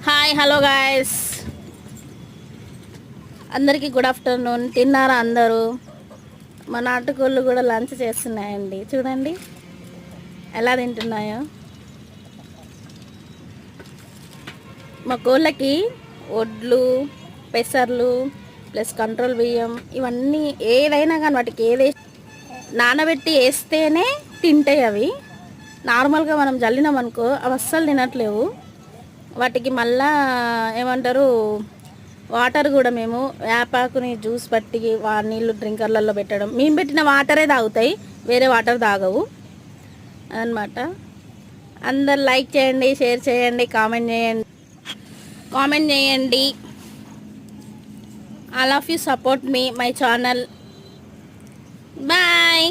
Hi hello guys, అందరికీ good afternoon. తిన్నారా అందరూ? మా నాటుకోళ్ళు కూడా లంచ్ చేస్తున్నాయండి. చూడండి ఎలా తింటున్నాయో. మా కోళ్ళకి ఒడ్లు, పెసర్లు ప్లస్ కంట్రోల్ బియ్యం ఇవన్నీ ఏదైనా కానీ వాటికి నానబెట్టి వేస్తేనే తింటాయి. అవి నార్మల్గా మనం జల్లినామనుకో అవి అస్సలు తినట్లేవు. వాటికి మళ్ళా ఏమంటారు, వాటర్ కూడా మేము వేపాకుని జ్యూస్ పట్టి నీళ్ళు డ్రింకర్లలో పెట్టడం, మేము పెట్టిన వాటరే తాగుతాయి, వేరే వాటర్ తాగవు అన్నమాట. అందరు లైక్ చేయండి, షేర్ చేయండి, కామెంట్ చేయండి. All of you support me my channel. Bye.